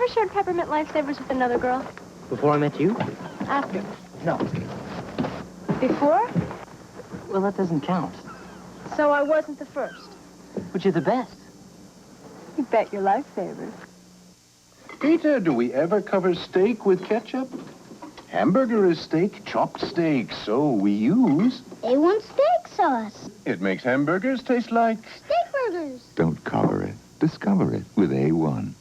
ever shared peppermint lifesavers with another girl? Before I met you? After. No. Before? Well, that doesn't count. So I wasn't the first. But you're the best. You bet your lifesavers. Peter, do we ever cover steak with ketchup? Hamburger is steak, chopped steak, so we use... A1 steak sauce. It makes hamburgers taste like... Steak burgers. Don't cover it. Discover it with A1.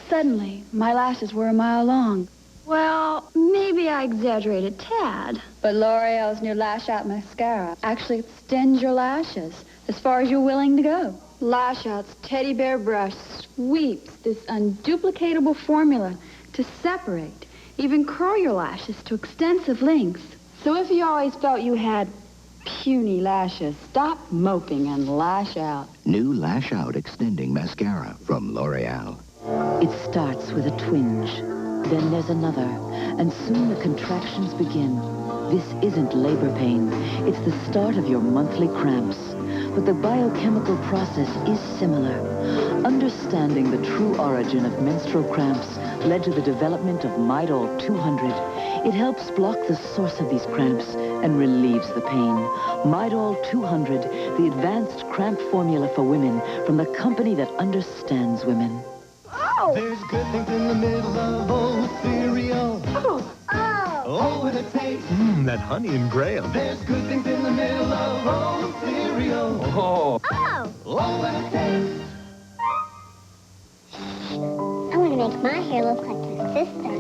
Suddenly, my lashes were a mile long. Well, maybe I exaggerated a tad. But L'Oreal's new Lash Out Mascara actually extends your lashes as far as you're willing to go. Lash Out's teddy bear brush sweeps this unduplicatable formula to separate, even curl your lashes to extensive lengths. So if you always felt you had puny lashes, stop moping and lash out. New Lash Out Extending Mascara from L'Oreal. It starts with a twinge. Then there's another, and soon the contractions begin. This isn't labor pain. It's the start of your monthly cramps. But the biochemical process is similar. Understanding the true origin of menstrual cramps led to the development of Midol 200. It helps block the source of these cramps and relieves the pain. Midol 200, the advanced cramp formula for women from the company that understands women. Oh! There's good things in the middle of old cereal. Oh! Oh! Oh, and it tastes. That honey and graham. There's good things in the middle of old cereal. Oh. Oh! Oh, and it tastes. I want to make my hair look like my sister.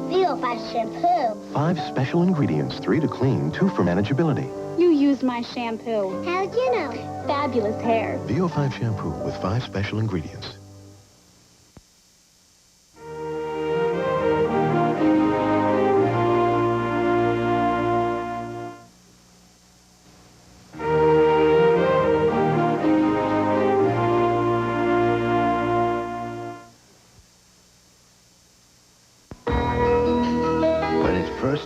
VO5 Shampoo. 5 special ingredients, 3 to clean, 2 for manageability. You used my shampoo. How'd you know? Fabulous hair. VO5 Shampoo with 5 special ingredients.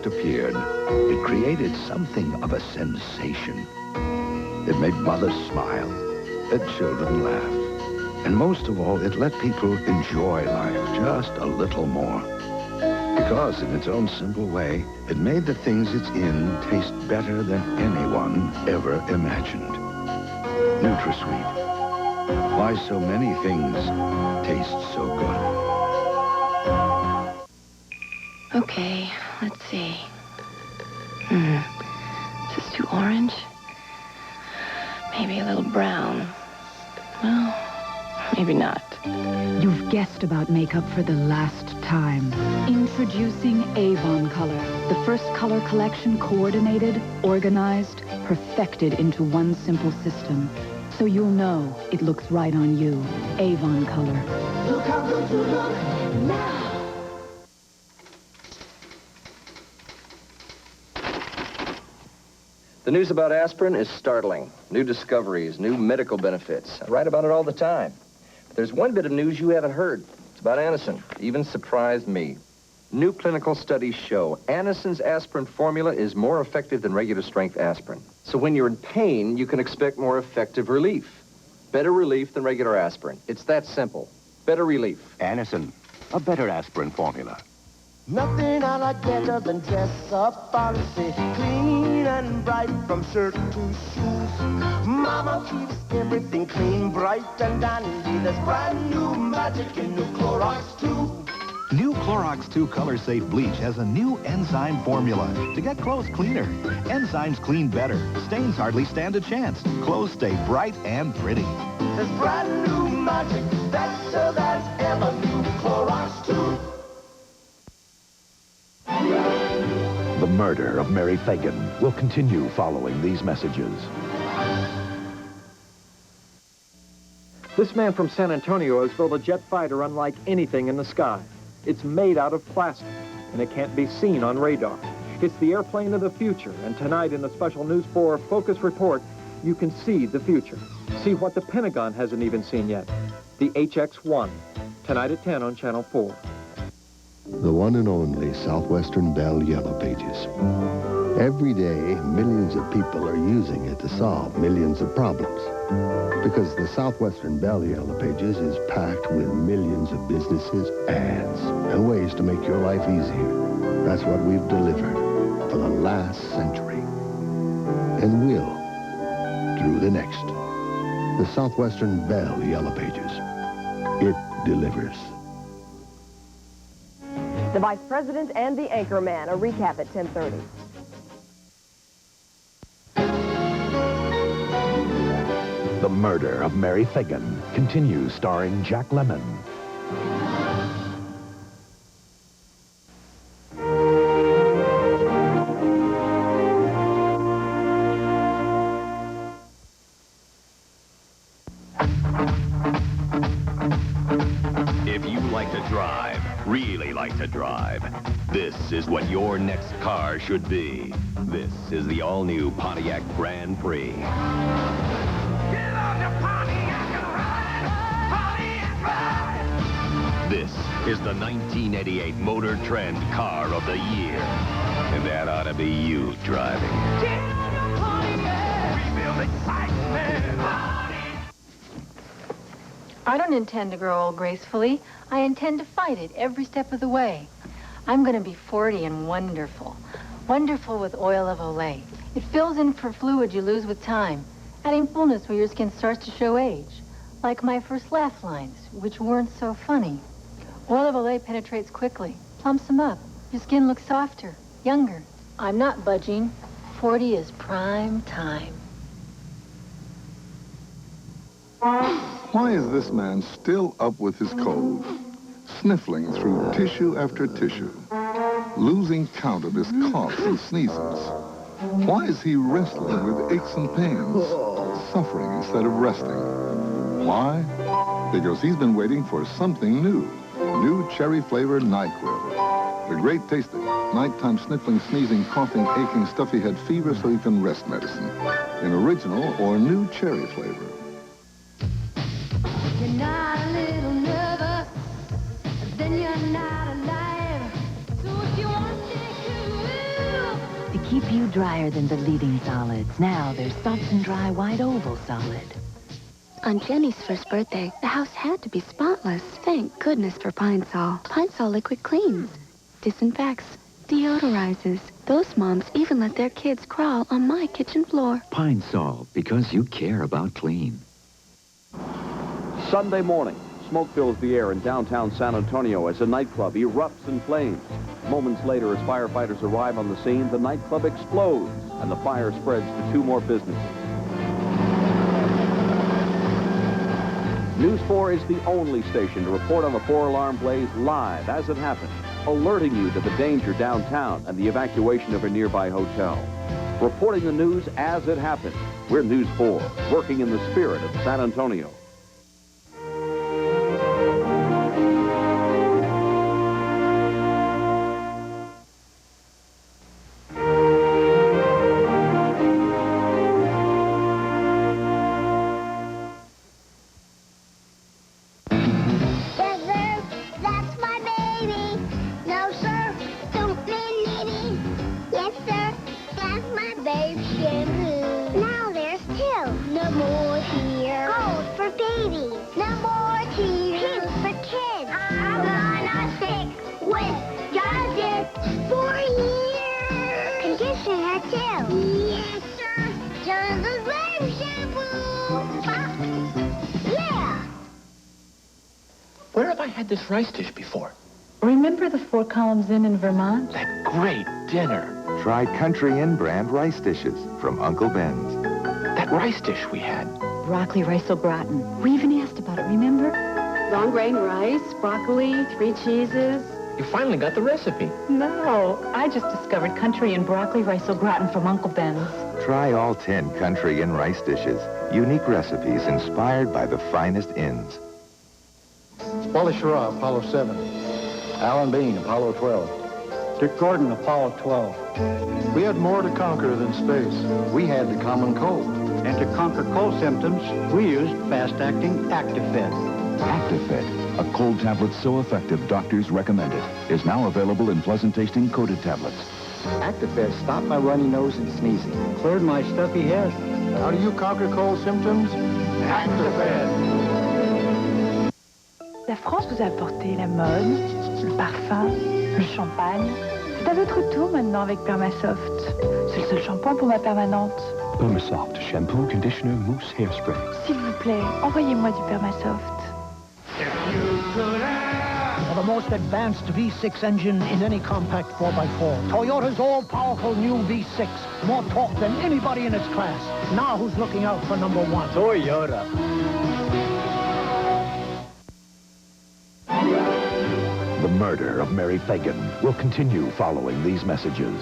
Appeared, it created something of a sensation. It made mothers smile, and children laugh. And most of all, it let people enjoy life just a little more. Because in its own simple way, it made the things it's in taste better than anyone ever imagined. NutraSweet. Why so many things taste so good. Okay, let's see. Is this too orange? Maybe a little brown. Well, maybe not. You've guessed about makeup for the last time. Introducing Avon Color, the first color collection coordinated, organized, perfected into one simple system. So you'll know it looks right on you. Avon Color. Look how good you look now. The news about aspirin is startling. New discoveries, new medical benefits. I write about it all the time. But there's one bit of news you haven't heard. It's about Anacin. It even surprised me. New clinical studies show Anacin's aspirin formula is more effective than regular strength aspirin. So when you're in pain, you can expect more effective relief. Better relief than regular aspirin. It's that simple. Better relief. Anacin, a better aspirin formula. Nothing I like better than dress up fancy, clean and bright from shirt to shoes. Mama keeps everything clean, bright and dandy. There's brand new magic in new Clorox 2. New Clorox 2 Color Safe Bleach has a new enzyme formula to get clothes cleaner. Enzymes clean better. Stains hardly stand a chance. Clothes stay bright and pretty. There's brand new magic, better than ever. New Clorox 2. The murder of Mary Phagan will continue following these messages. This man from San Antonio has built a jet fighter unlike anything in the sky. It's made out of plastic, and it can't be seen on radar. It's the airplane of the future, and tonight in the special News 4 Focus Report, you can see the future. See what the Pentagon hasn't even seen yet. The HX-1. Tonight at 10 on Channel 4. The one and only Southwestern Bell Yellow Pages. Every day, millions of people are using it to solve millions of problems. Because the Southwestern Bell Yellow Pages is packed with millions of businesses, ads, and ways to make your life easier. That's what we've delivered for the last century. And will through the next. The Southwestern Bell Yellow Pages. It delivers. The Vice President and the Anchorman. A recap at 10:30. The Murder of Mary Phagan continues, starring Jack Lemmon. If you like to drive, really like to drive, this is what your next car should be. This is the all-new Pontiac Grand Prix. Get on the Pontiac and ride! Pontiac ride! This is the 1988 Motor Trend Car of the Year. And that ought to be you driving. Get on the Pontiac! We build excitement! I don't intend to grow old gracefully. I intend to fight it every step of the way. I'm going to be 40 and wonderful. Wonderful with oil of Olay. It fills in for fluid you lose with time, adding fullness where your skin starts to show age. Like my first laugh lines, which weren't so funny. Oil of Olay penetrates quickly, plumps them up. Your skin looks softer, younger. I'm not budging. 40 is prime time. Why is this man still up with his cold, sniffling through tissue after tissue, losing count of his coughs and sneezes? Why is he wrestling with aches and pains, suffering instead of resting? Why? Because he's been waiting for something new. New cherry-flavored NyQuil. The great tasting, nighttime sniffling, sneezing, coughing, aching, stuffy head fever so you can rest medicine. In original or new cherry flavor. You're not a little nervous, then you're not alive. So if you want to stay cool, To keep you drier than the leading solids, now there's Soft and Dry White Oval Solid. On Jenny's first birthday, the house had to be spotless. Thank goodness for Pine Sol. Pine Sol liquid cleans, disinfects, deodorizes. Those moms even let their kids crawl on my kitchen floor. Pine Sol, because you care about clean. Sunday morning, smoke fills the air in downtown San Antonio as a nightclub erupts in flames. Moments later, as firefighters arrive on the scene, the nightclub explodes and the fire spreads to 2 more businesses. News 4 is the only station to report on the 4-alarm blaze live as it happened, alerting you to the danger downtown and the evacuation of a nearby hotel. Reporting the news as it happened, we're News 4, working in the spirit of San Antonio. Where have I had this rice dish before? Remember the 4 Columns Inn in Vermont? That great dinner. Try Country Inn brand rice dishes from Uncle Ben's. That rice dish we had. Broccoli rice au gratin. We even asked about it, remember? Long grain rice, broccoli, 3 cheeses. You finally got the recipe. No, I just discovered Country Inn broccoli rice au gratin from Uncle Ben's. Try all 10 Country Inn rice dishes. Unique recipes inspired by the finest inns. Wally Schirra, Apollo 7. Alan Bean, Apollo 12. Dick Gordon, Apollo 12. We had more to conquer than space. We had the common cold. And to conquer cold symptoms, we used fast-acting Actifed. Actifed, A cold tablet so effective doctors recommend it is now available in pleasant-tasting coated tablets. Actifed stopped my runny nose and sneezing. Cleared my stuffy head. How do you conquer cold symptoms? Actifed. La France vous a apporté la mode, le parfum, le champagne. C'est à votre tour maintenant avec Perma Soft. C'est le seul shampoing pour ma permanente. Perma Soft, shampoo, conditioner, mousse, hairspray. S'il vous plaît, envoyez-moi du Perma Soft. For the most advanced V6 engine in any compact 4x4. Toyota's all-powerful new V6. More torque than anybody in its class. Now who's looking out for number one? Toyota. The Murder of Mary Phagan will continue following these messages.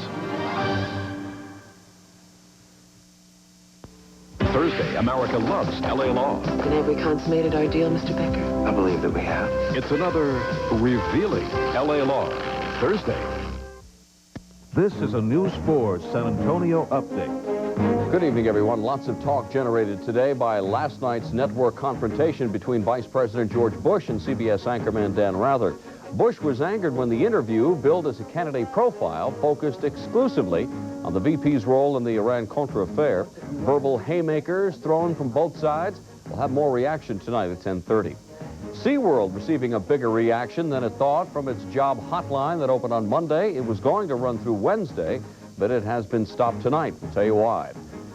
Thursday, America loves LA Law. And have we consummated our deal, Mr. Becker? I believe that we have. It's another revealing LA Law. Thursday. This is a News 4 San Antonio update. Good evening, everyone. Lots of talk generated today by last night's network confrontation between Vice President George Bush and CBS anchorman Dan Rather. Bush was angered when the interview, billed as a candidate profile, focused exclusively on the VP's role in the Iran-Contra affair. Verbal haymakers thrown from both sides. We'll have more reaction tonight at 10:30. SeaWorld receiving a bigger reaction than it thought from its job hotline that opened on Monday. It was going to run through Wednesday, but it has been stopped tonight. We'll tell you why.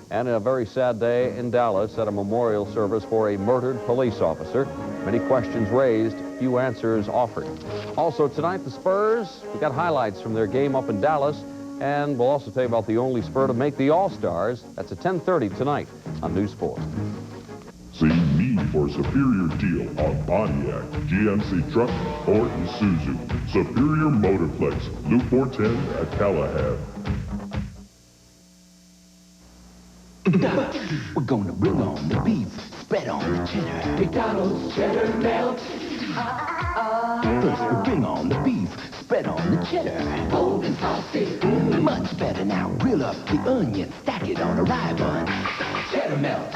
And a very sad day in Dallas at a memorial service for a murdered police officer. Many questions raised, few answers offered. Also tonight, the Spurs. We got highlights from their game up in Dallas. And we'll also tell you about the only Spur to make the All-Stars. That's at 10:30 tonight on News 4. See me for a superior deal on Pontiac, GMC truck, or Isuzu. Superior Motorplex, Loop 410 at Callahan. We're gonna bring on the beef, spread on the cheddar. McDonald's cheddar melt. First we bring on the beef, spread on the cheddar. Bold and saucy. Much better now. Grill up the onion, stack it on a rye bun. Cheddar melt.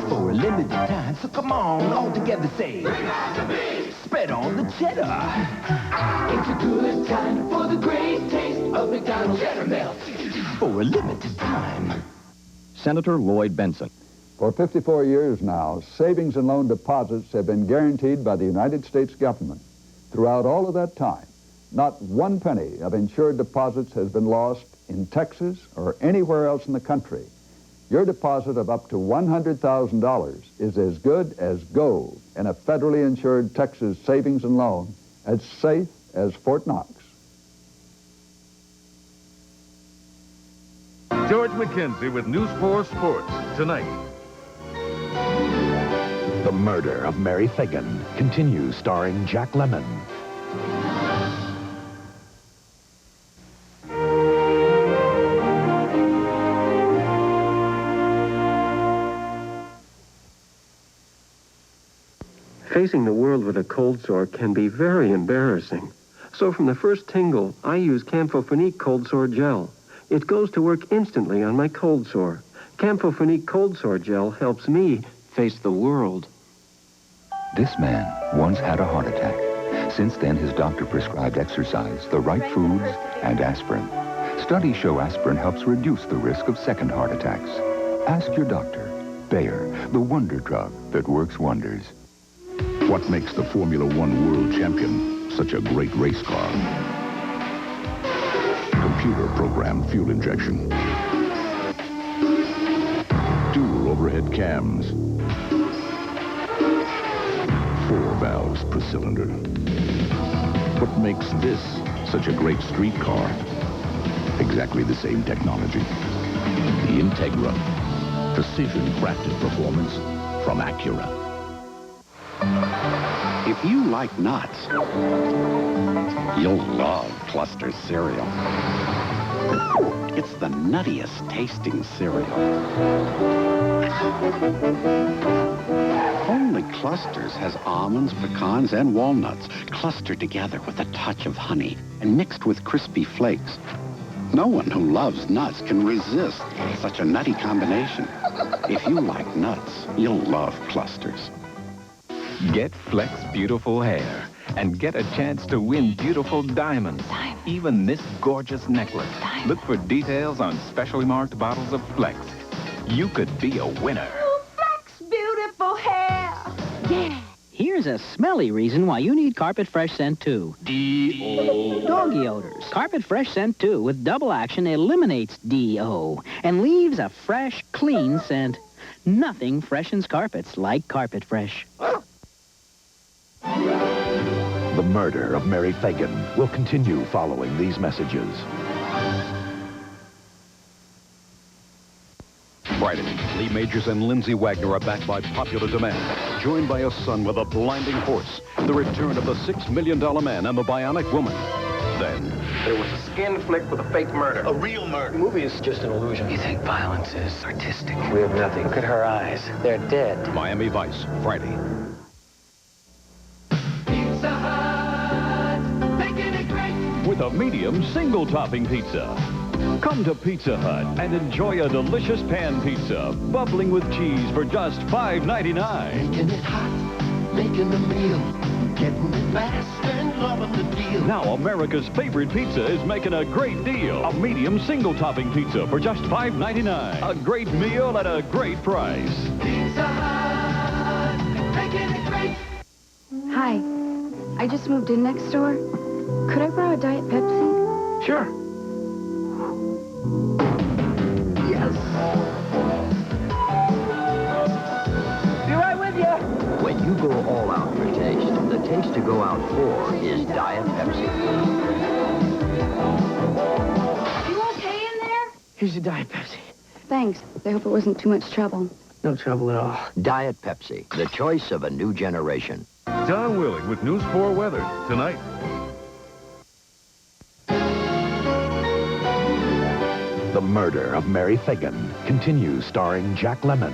For a limited time, so come on, all together say. Bring on the beef, spread on the cheddar. It's a good time for the great taste of McDonald's cheddar melt. For a limited time. Senator Lloyd Benson. For 54 years now, savings and loan deposits have been guaranteed by the United States government. Throughout all of that time, not one penny of insured deposits has been lost in Texas or anywhere else in the country. Your deposit of up to $100,000 is as good as gold in a federally insured Texas savings and loan, as safe as Fort Knox. George McKenzie with News 4 Sports tonight. The Murder of Mary Phagan continues starring Jack Lemmon. Facing the world with a cold sore can be very embarrassing. So from the first tingle, I use Campho-Phenique Cold Sore Gel. It goes to work instantly on my cold sore. Campho-Phenique Cold Sore Gel helps me face the world. This man once had a heart attack. Since then, his doctor prescribed exercise, the right foods, and aspirin. Studies show aspirin helps reduce the risk of second heart attacks. Ask your doctor. Bayer, the wonder drug that works wonders. What makes the Formula One World Champion such a great race car? Computer-programmed fuel injection. Dual overhead cams. 4 valves per cylinder. What makes this such a great street car? Exactly the same technology. The Integra. Precision-crafted performance from Acura. If you like nuts, you'll love Cluster cereal. It's the nuttiest tasting cereal. Only Clusters has almonds, pecans, and walnuts clustered together with a touch of honey and mixed with crispy flakes. No one who loves nuts can resist such a nutty combination. If you like nuts, you'll love Clusters. Get Flex Beautiful Hair and get a chance to win beautiful diamonds. Even this gorgeous necklace. Look for details on specially marked bottles of Flex. You could be a winner. Flex Beautiful Hair. Yeah. Here's a smelly reason why you need Carpet Fresh Scent 2. D-O. Doggy odors. Carpet Fresh Scent 2 with double action eliminates D-O and leaves a fresh, clean scent. Nothing freshens carpets like Carpet Fresh. The Murder of Mary Phagan will continue following these messages. Friday, Lee Majors and Lindsay Wagner are back by popular demand, joined by a son with a blinding horse, the return of the $6 million man and the bionic woman. Then, there was a skin flick with a fake murder. A real murder. The movie is just an illusion. You think violence is artistic? We have nothing. Look at her eyes. They're dead. Miami Vice, Friday. Pizza Hut, making it great. With a medium single-topping pizza. Come to Pizza Hut and enjoy a delicious pan pizza, bubbling with cheese for just $5.99. Making it hot, making the meal, getting it fast and loving the deal. Now America's favorite pizza is making a great deal. A medium single-topping pizza for just $5.99. A great meal at a great price. Pizza Hut, making it great. Hi. I just moved in next door. Could I borrow a Diet Pepsi? Sure. Yes. Be right with you. When you go all out for taste, the taste to go out for is Diet Pepsi. You okay in there? Here's your Diet Pepsi. Thanks. I hope it wasn't too much trouble. No trouble at all. Diet Pepsi, the choice of a new generation. John Willing with News 4 weather tonight. The Murder of Mary Phagan continues, starring Jack Lemmon.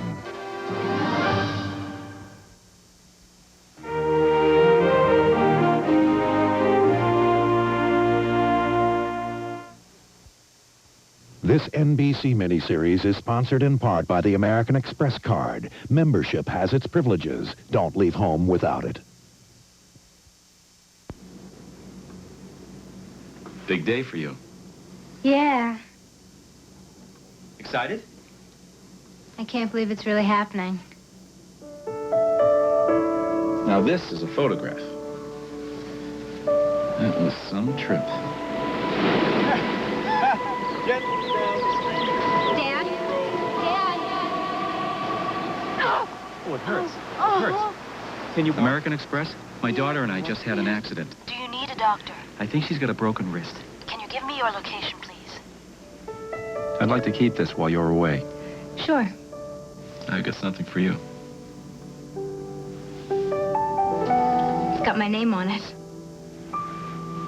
This NBC Mini-Series is sponsored in part by the American Express card. Membership has its privileges. Don't leave home without it. Big day for you. Yeah. Excited? I can't believe it's really happening. Now this is a photograph. That was some trip. Get down the street. Dad? Dad? Oh, it hurts. It hurts. Can you... American Express? My daughter and I just had an accident. Do you need a doctor? I think she's got a broken wrist. Can you give me your location, please? I'd like to keep this while you're away. Sure. I've got something for you. It's got my name on it.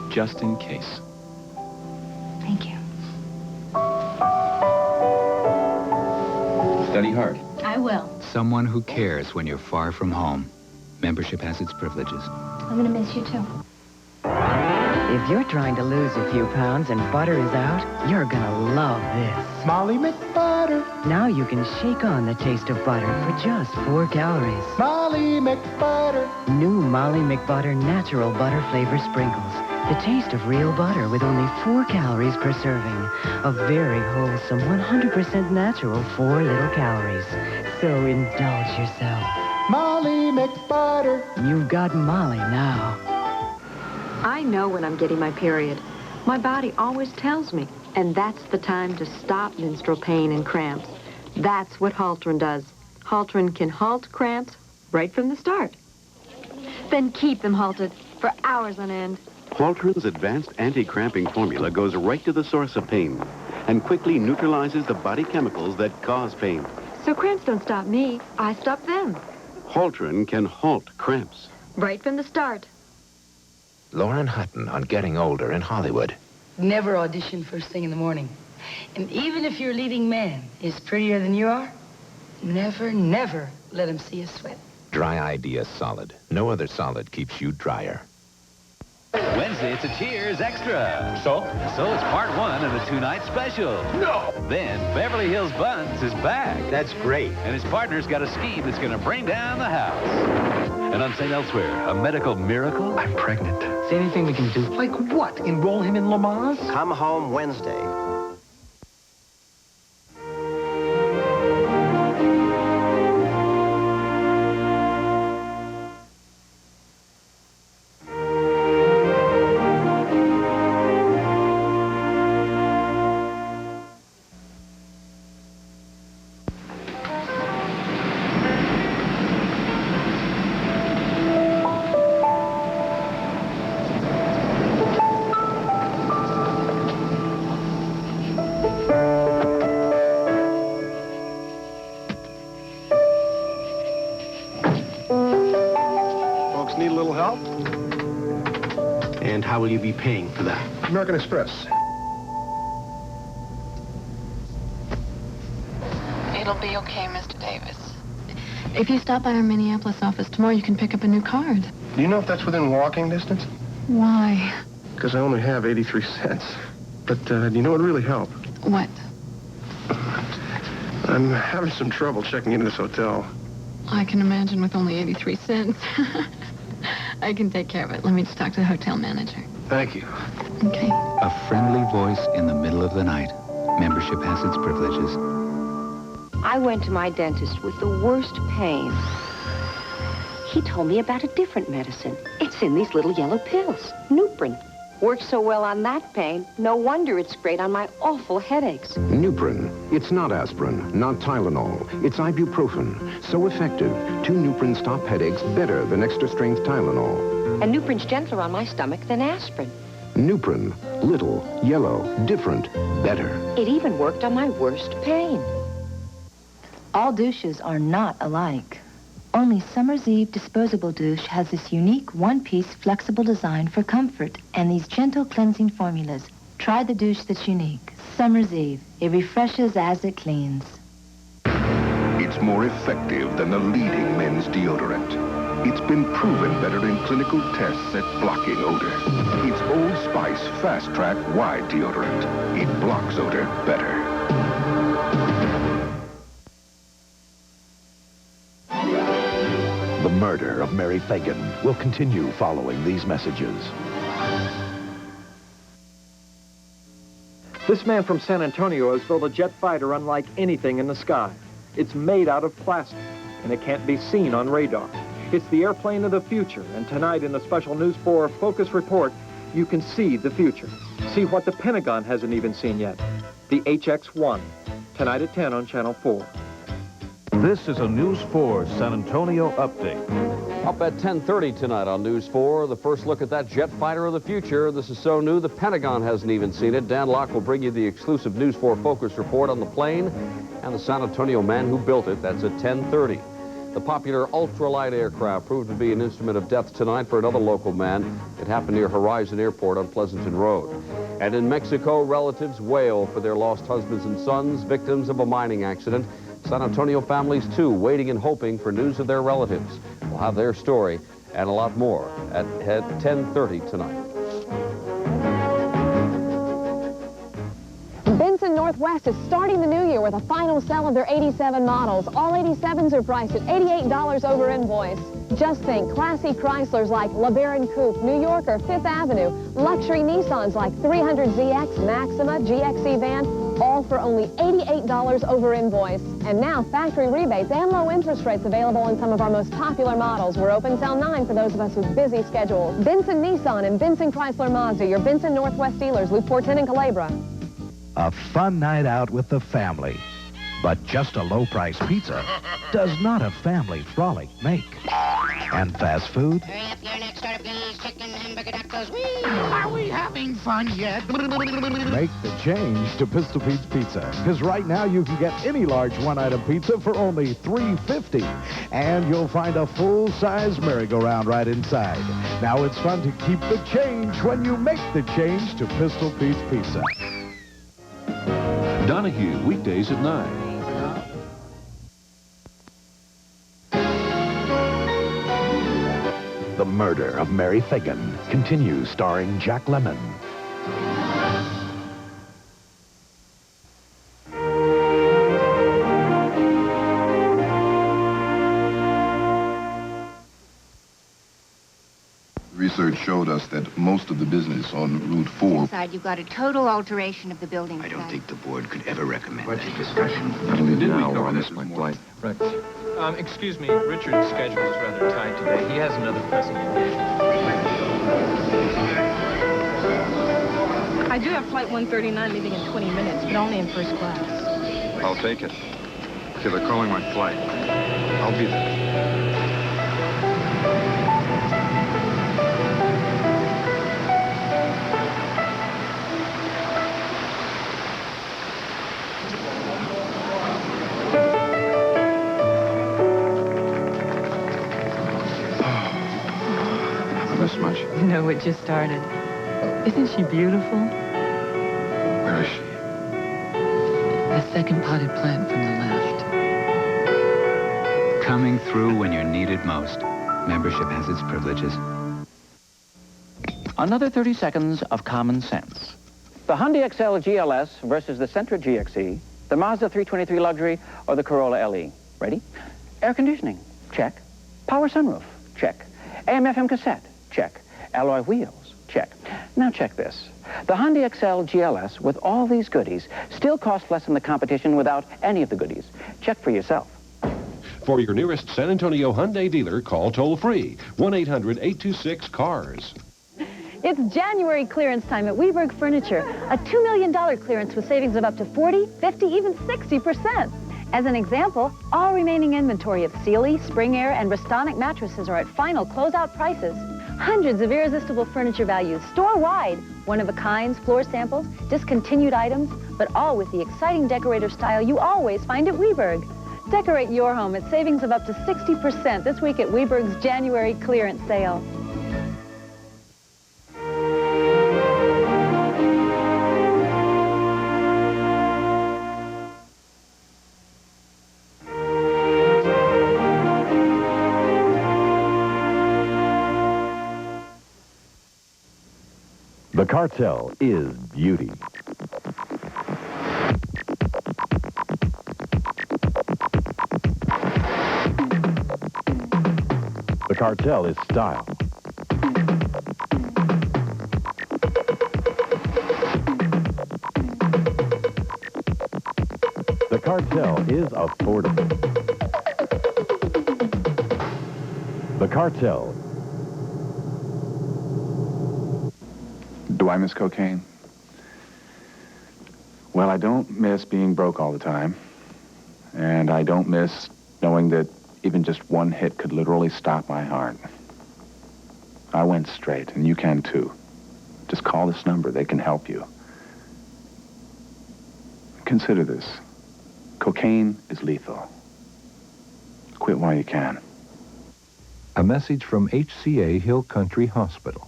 Just in case. Thank you. Study hard. I will. Someone who cares when you're far from home. Membership has its privileges. I'm gonna miss you too. If you're trying to lose a few pounds and butter is out, you're gonna love this. Molly McButter. Now you can shake on the taste of butter for just 4 calories. Molly McButter. New Molly McButter natural butter flavor sprinkles. The taste of real butter with only 4 calories per serving. A very wholesome, 100% natural 4 little calories. So indulge yourself. Molly McButter. You've got Molly now. I know when I'm getting my period. My body always tells me. And that's the time to stop menstrual pain and cramps. That's what Haltrin does. Haltrin can halt cramps right from the start. Then keep them halted for hours on end. Haltrin's advanced anti-cramping formula goes right to the source of pain and quickly neutralizes the body chemicals that cause pain. So cramps don't stop me. I stop them. Haltrin can halt cramps. Right from the start. Lauren Hutton on Getting Older in Hollywood. Never audition first thing in the morning. And even if your leading man is prettier than you are, never, never let him see you sweat. Dry Idea Solid. No other solid keeps you drier. Wednesday, it's a Cheers Extra. So it's part 1 of the 2-night special. No! Then Beverly Hills Buntz is back. That's great. And his partner's got a scheme that's going to bring down the house. And on St. Elsewhere, a medical miracle? I'm pregnant. See anything we can do? Like what? Enroll him in Lamaze? Come home Wednesday. And how will you be paying for that? American Express. It'll be okay, Mr. Davis. If you stop by our Minneapolis office tomorrow, you can pick up a new card. Do you know if that's within walking distance? Why? Because I only have 83 cents. But do you know what would really help? What? I'm having some trouble checking into this hotel. I can imagine with only 83 cents. I can take care of it. Let me just talk to the hotel manager. Thank you. Okay. A friendly voice in the middle of the night. Membership has its privileges. I went to my dentist with the worst pain. He told me about a different medicine. It's in these little yellow pills. Nuprin. Works so well on that pain, no wonder it's great on my awful headaches. Nuprin. It's not aspirin, not Tylenol. It's ibuprofen. So effective, 2 Nuprin stop headaches better than extra-strength Tylenol. And Nuprin's gentler on my stomach than aspirin. Nuprin. Little, yellow, different, better. It even worked on my worst pain. All douches are not alike. Only Summer's Eve disposable douche has this unique one-piece flexible design for comfort and these gentle cleansing formulas. Try the douche that's unique. Summer's Eve. It refreshes as it cleans. It's more effective than the leading men's deodorant. It's been proven better in clinical tests at blocking odor. It's Old Spice Fast Track Wide Deodorant. It blocks odor better. The murder of Mary Phagan will continue following these messages. This man from San Antonio has built a jet fighter unlike anything in the sky. It's made out of plastic, and it can't be seen on radar. It's the airplane of the future, and tonight in the special News 4 Focus Report, you can see the future. See what the Pentagon hasn't even seen yet. The HX-1. Tonight at 10 on Channel 4. This is a News 4 San Antonio update. Up at 10:30 tonight on News 4, the first look at that jet fighter of the future. This is so new, the Pentagon hasn't even seen it. Dan Locke will bring you the exclusive News 4 Focus Report on the plane and the San Antonio man who built it. That's at 10:30. The popular ultralight aircraft proved to be an instrument of death tonight for another local man. It happened near Horizon Airport on Pleasanton Road. And in Mexico, relatives wail for their lost husbands and sons, victims of a mining accident. San Antonio families, too, waiting and hoping for news of their relatives. We'll have their story and a lot more at 10:30 tonight. Benson Northwest is starting the new year with a final sale of their 87 models. All 87s are priced at $88 over invoice. Just think, classy Chryslers like LeBaron Coupe, New Yorker, Fifth Avenue, luxury Nissans like 300ZX, Maxima, GXE Van, all for only $88 over invoice. And now factory rebates and low interest rates available on some of our most popular models. We're open till 9 for those of us with busy schedules. Benson Nissan and Benson Chrysler Mazda, your Benson Northwest dealers, Loop 410 and Calabria. A fun night out with the family. But just a low-price pizza does not a family frolic make. And fast food? Hurry up, your next order, please. Chicken, hamburger, tacos. Whee! Are we having fun yet? Make the change to Pistol Pete's Pizza. Because right now you can get any large one-item pizza for only $3.50. And you'll find a full-size merry-go-round right inside. Now it's fun to keep the change when you make the change to Pistol Pete's Pizza. Donahue, weekdays at 9. The Murder of Mary Phagan continues starring Jack Lemmon. research showed us that most of the business on Route 4... Inside, you've got a total alteration of the building. I don't think the board could ever recommend Budget that. discussion. I'll leave now or or I miss miss my my flight. Right. Excuse me, Richard's schedule is rather tight today. He has another pressing engagement. I do have flight 139 leaving in 20 minutes, but only in first class. I'll take it. Okay, they're calling my flight. I'll be there. This much? No, it just started. Isn't she beautiful? Where is she? The second potted plant from the left. Coming through when you're needed most. Membership has its privileges. Another 30 seconds of common sense. The Hyundai XL GLS versus the Sentra GXE, the Mazda 323 Luxury, or the Corolla LE. Ready? Air conditioning, check. Power sunroof, check. AM/FM cassette, check. Alloy wheels, check. Now check this. The Hyundai XL GLS with all these goodies still costs less than the competition without any of the goodies. Check for yourself. For your nearest San Antonio Hyundai dealer, call toll-free 1-800-826-CARS. It's January clearance time at Weburg Furniture. A $2 million clearance with savings of up to 40, 50, even 60%. As an example, all remaining inventory of Sealy, Spring Air, and Restonic mattresses are at final closeout prices. Hundreds of irresistible furniture values store-wide. One-of-a-kinds, floor samples, discontinued items, but all with the exciting decorator style you always find at Weburg. Decorate your home at savings of up to 60% this week at Weburg's January clearance sale. The cartel is beauty. The cartel is style. The cartel is affordable. The cartel. Do I miss cocaine? Well, I don't miss being broke all the time. And I don't miss knowing that even just one hit could literally stop my heart. I went straight, and you can too. Just call this number. They can help you. Consider this. Cocaine is lethal. Quit while you can. A message from HCA Hill Country Hospital.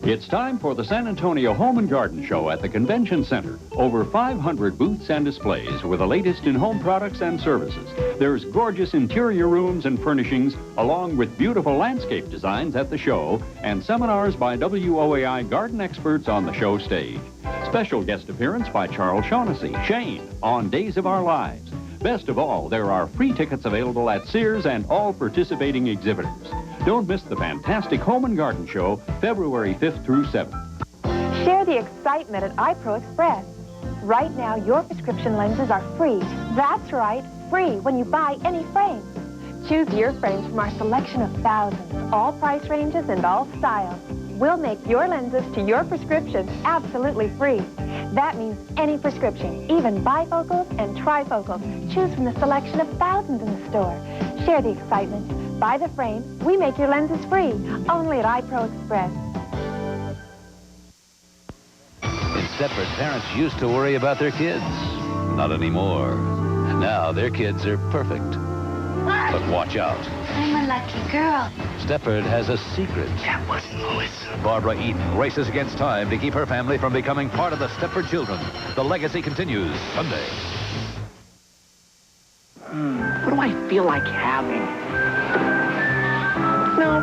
It's time for the San Antonio Home and Garden Show at the Convention Center. Over 500 booths and displays with the latest in home products and services. There's gorgeous interior rooms and furnishings, along with beautiful landscape designs at the show, and seminars by WOAI garden experts on the show stage. Special guest appearance by Charles Shaughnessy, Shane, on Days of Our Lives. Best of all, there are free tickets available at Sears and all participating exhibitors. Don't miss the fantastic Home and Garden Show, February 5th through 7th. Share the excitement at EyePro Express. Right now, your prescription lenses are free. That's right, free when you buy any frame. Choose your frames from our selection of thousands, all price ranges and all styles. We'll make your lenses to your prescription absolutely free. That means any prescription, even bifocals and trifocals. Choose from the selection of thousands in the store. Share the excitement. Buy the frame. We make your lenses free. Only at EyePro Express. In Stepford, parents used to worry about their kids. Not anymore. Now their kids are perfect. But watch out. I'm a lucky girl. Stepford has a secret. That wasn't Lois. Barbara Eden races against time to keep her family from becoming part of the Stepford Children. The legacy continues Sunday. What do I feel like having? No.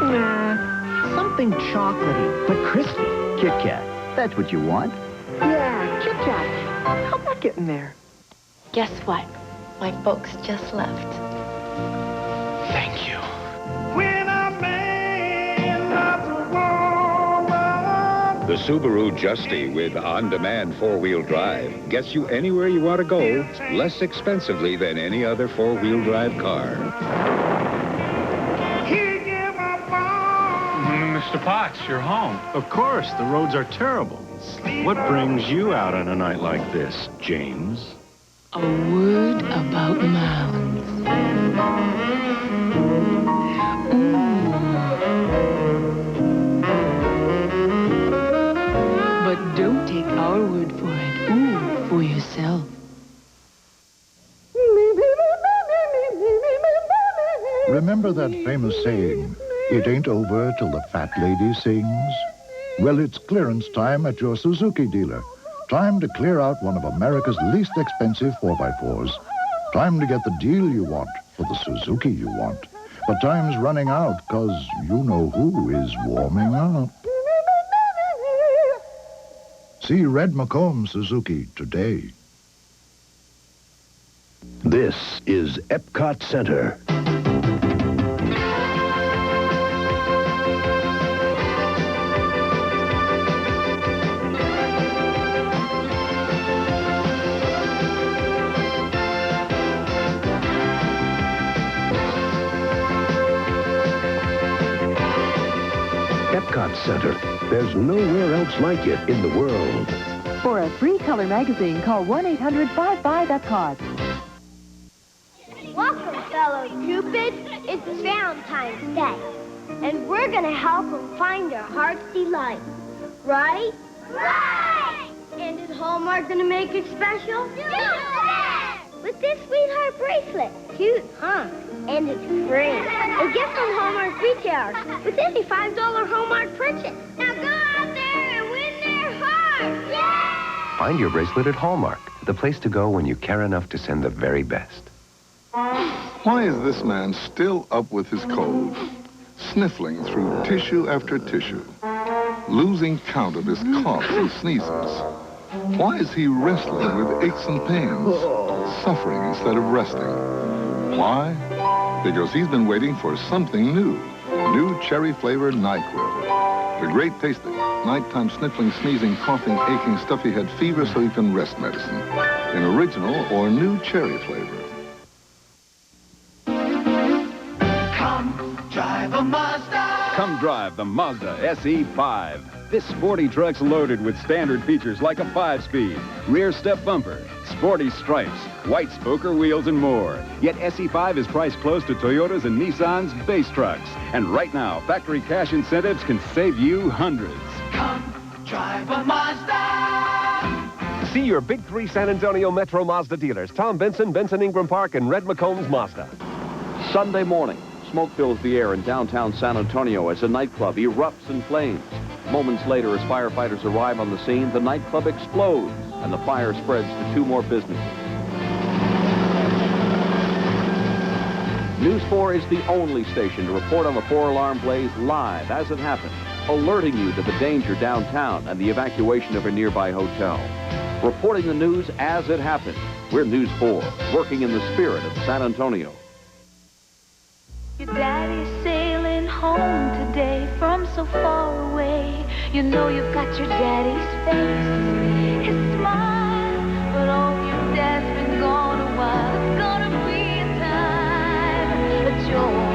Nah. Something chocolatey, but crispy. Kit Kat. That's what you want. Yeah, Kit Kat. How about getting there? Guess what? My folks just left. Thank you. When I met The Subaru Justy with on-demand four-wheel drive gets you anywhere you want to go less expensively than any other four-wheel drive car. Mr. Potts, you're home. Of course, the roads are terrible. What brings you out on a night like this, James? A word about mounds. But don't take our word for it. Ooh, for yourself. Remember that famous saying, it ain't over till the fat lady sings? Well, it's clearance time at your Suzuki dealer. Time to clear out one of America's least expensive 4x4s. Time to get the deal you want for the Suzuki you want. But time's running out, because you know who is warming up. See Red McComb Suzuki today. This is Epcot Center. Epcot Center. There's nowhere else like it in the world. For a free color magazine, call 1-800-55-EPCOT. Welcome, fellow Cupids. It's Valentine's Day, and we're going to help them find their heart's delight. Right? Right! And is Hallmark going to make it special? Yeah! With this sweetheart bracelet. Cute, huh? And it's free. A gift from Hallmark retailers with any $5 Hallmark purchase. Now go out there and win their hearts! Yeah! Find your bracelet at Hallmark, the place to go when you care enough to send the very best. Why is this man still up with his cold, sniffling through tissue after tissue, losing count of his coughs and sneezes? Why is he wrestling with aches and pains, suffering instead of resting? Why? Because he's been waiting for something new. New cherry-flavored NyQuil. The great tasting, nighttime sniffling, sneezing, coughing, aching, stuffy head fever so you can rest medicine. In original or new cherry flavor. Come drive a Mazda. Come drive the Mazda SE5. This sporty truck's loaded with standard features like a 5-speed, rear step bumper, sporty stripes, white spoker wheels, and more. Yet SE5 is priced close to Toyota's and Nissan's base trucks. And right now, factory cash incentives can save you hundreds. Come drive a Mazda. See your big three San Antonio Metro Mazda dealers, Tom Benson, Benson Ingram Park, and Red McComb's Mazda. Sunday morning, smoke fills the air in downtown San Antonio as a nightclub erupts in flames. Moments later, as firefighters arrive on the scene, the nightclub explodes, and the fire spreads to 2 more businesses. News 4 is the only station to report on the 4-alarm blaze live as it happened, alerting you to the danger downtown and the evacuation of a nearby hotel. Reporting the news as it happened, we're News 4, working in the spirit of San Antonio. Your daddy's sailing home today from so far away. You know you've got your daddy's face, his smile. But oh, your dad's been gone a while. It's gonna be a time of joy,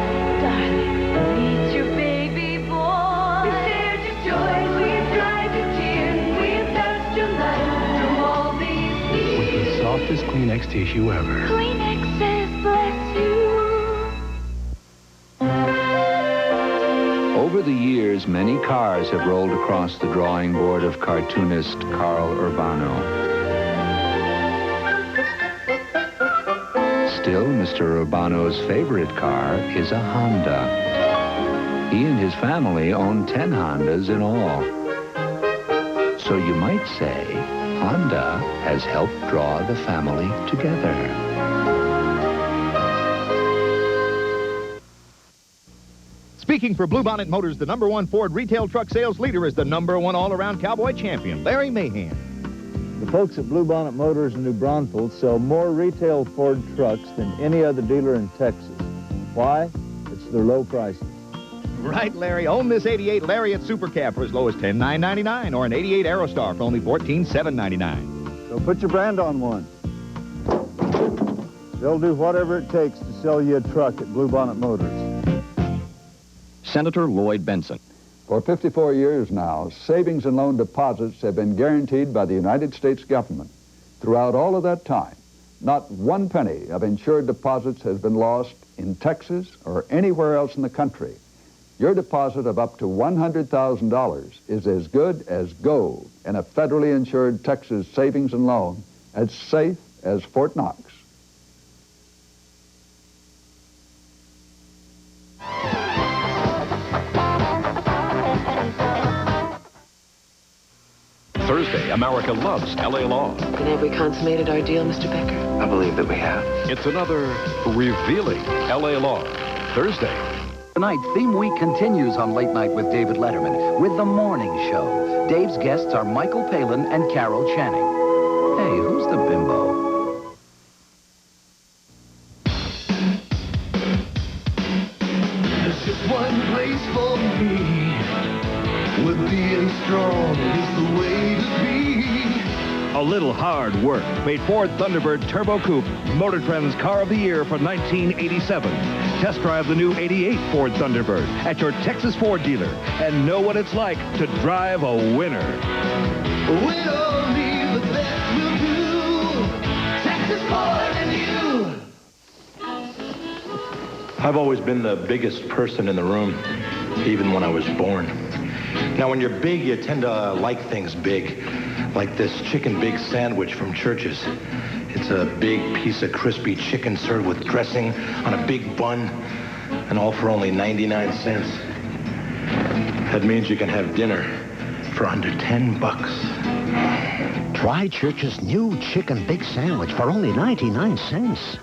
darling. Meet your baby boy. We've shared your joys, we've dried your tears, we've touched your life through all these years. With the softest Kleenex tissue ever. Kleenex says bless you. Over the years, many cars have rolled across the drawing board of cartoonist Carl Urbano. Still, Mr. Urbano's favorite car is a Honda. He and his family own 10 Hondas in all. So you might say, Honda has helped draw the family together. Speaking for Bluebonnet Motors, the #1 Ford retail truck sales leader is the #1 all-around cowboy champion, Larry Mahan. The folks at Bluebonnet Motors in New Braunfels sell more retail Ford trucks than any other dealer in Texas. Why? It's their low prices. Right, Larry. Own this 88 Lariat Super Cab for as low as $10,999 or an 88 Aerostar for only $14,799. So put your brand on one. They'll do whatever it takes to sell you a truck at Bluebonnet Motors. Senator Lloyd Benson. For 54 years now, savings and loan deposits have been guaranteed by the United States government. Throughout all of that time, not one penny of insured deposits has been lost in Texas or anywhere else in the country. Your deposit of up to $100,000 is as good as gold in a federally insured Texas savings and loan, as safe as Fort Knox. Thursday, America loves L.A. Law. And have we consummated our deal, Mr. Becker? I believe that we have. It's another revealing L.A. Law. Thursday. Tonight, Theme Week continues on Late Night with David Letterman with The Morning Show. Dave's guests are Michael Palin and Carol Channing. Hey, who's the bimbo? There's just one place for me, where being strong is the way to be. A little hard work made Ford Thunderbird Turbo Coupe Motor Trend's Car of the Year for 1987. Test drive the new 88 Ford Thunderbird at your Texas Ford dealer and know what it's like to drive a winner. We all need the best we'll do. Texas Ford and you. I've always been the biggest person in the room, even when I was born. Now, when you're big, you tend to like things big, like this chicken big sandwich from Church's. It's a big piece of crispy chicken served with dressing on a big bun, and all for only 99 cents. That means you can have dinner for under 10 bucks. Try Church's new chicken big sandwich for only 99 cents.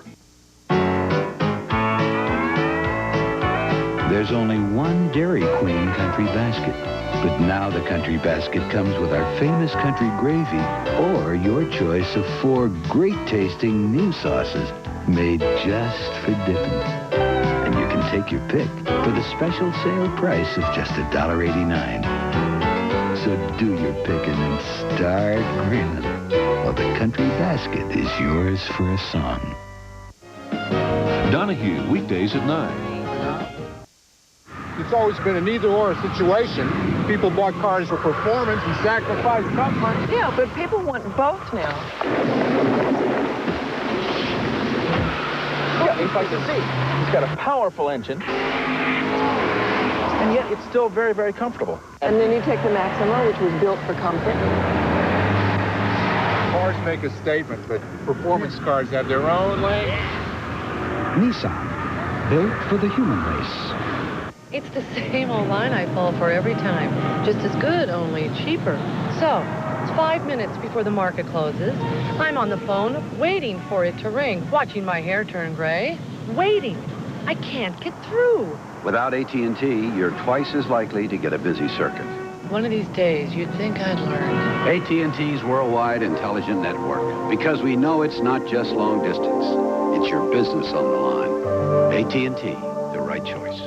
There's only one Dairy Queen Country Basket. But now the Country Basket comes with our famous country gravy or your choice of 4 great-tasting new sauces made just for dipping. And you can take your pick for the special sale price of just $1.89. So do your picking and start grinning, while the Country Basket is yours for a song. Donahue, weekdays at 9. It's always been an either-or situation. People bought cars for performance and sacrificed comfort. Yeah, but people want both now. Yeah, it's like the seat. It's got a powerful engine, and yet it's still very, very comfortable. And then you take the Maxima, which was built for comfort. Cars make a statement, but performance cars have their own lane. Nissan, built for the human race. It's the same old line I fall for every time. Just as good, only cheaper. So, it's 5 minutes before the market closes. I'm on the phone, waiting for it to ring, watching my hair turn gray. Waiting. I can't get through. Without AT&T, you're twice as likely to get a busy circuit. One of these days, you'd think I'd learn. AT&T's worldwide intelligent network. Because we know it's not just long distance. It's your business on the line. AT&T, the right choice.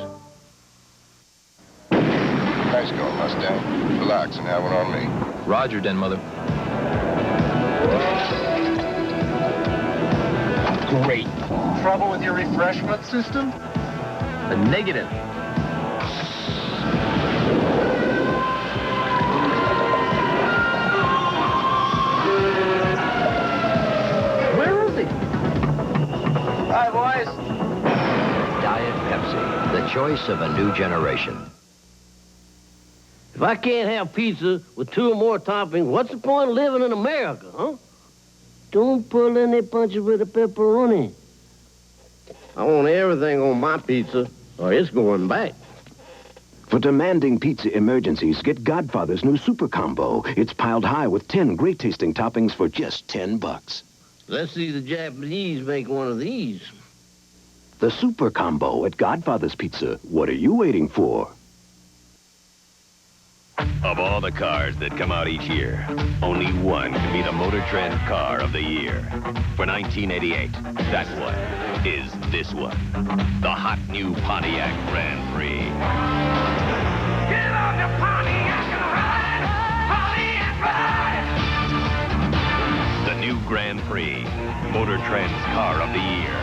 Nice going, Mustang. Relax and have one on me. Roger, den mother. Great. Trouble with your refreshment system? A negative. Where is he? Hi, boys. Diet Pepsi, the choice of a new generation. If I can't have pizza with 2 or more toppings, what's the point of living in America, huh? Don't pull any punches with a pepperoni. I want everything on my pizza, or it's going back. For demanding pizza emergencies, get Godfather's new Super Combo. It's piled high with 10 great-tasting toppings for just 10 bucks. Let's see the Japanese make one of these. The Super Combo at Godfather's Pizza. What are you waiting for? Of all the cars that come out each year, only one can be the Motor Trend Car of the Year. For 1988, that one is this one. The hot new Pontiac Grand Prix. Get on the Pontiac and ride! Pontiac ride! The new Grand Prix, Motor Trend's Car of the Year.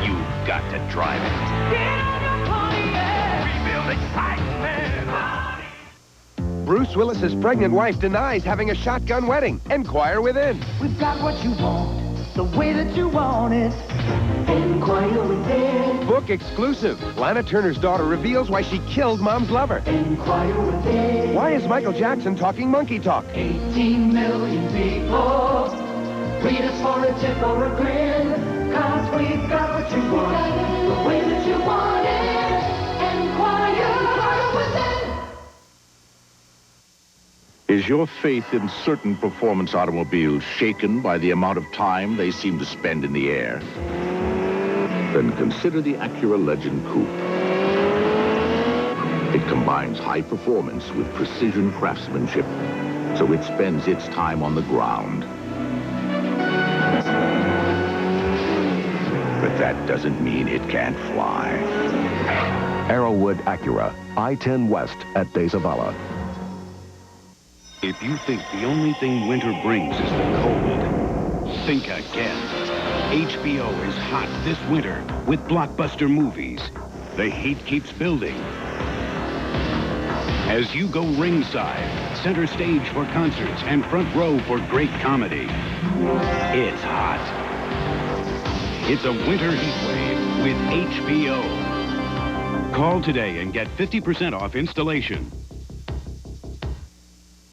You've got to drive it. Get on the Pontiac! We build excitement! Bruce Willis's pregnant wife denies having a shotgun wedding. Enquire within. We've got what you want, the way that you want it. Inquire within. Book exclusive. Lana Turner's daughter reveals why she killed mom's lover. Inquire within. Why is Michael Jackson talking monkey talk? 18 million people read us for a tip or a grin. 'Cause we've got what you want, the way that you want it. Inquire within. Is your faith in certain performance automobiles shaken by the amount of time they seem to spend in the air? Then consider the Acura Legend Coupe. It combines high performance with precision craftsmanship, so it spends its time on the ground. But that doesn't mean it can't fly. Arrowwood Acura, I-10 West at De Zavala. If you think the only thing winter brings is the cold, think again. HBO is hot this winter with blockbuster movies. The heat keeps building. As you go ringside, center stage for concerts, and front row for great comedy, it's hot. It's a winter heat wave with HBO. Call today and get 50% off installation.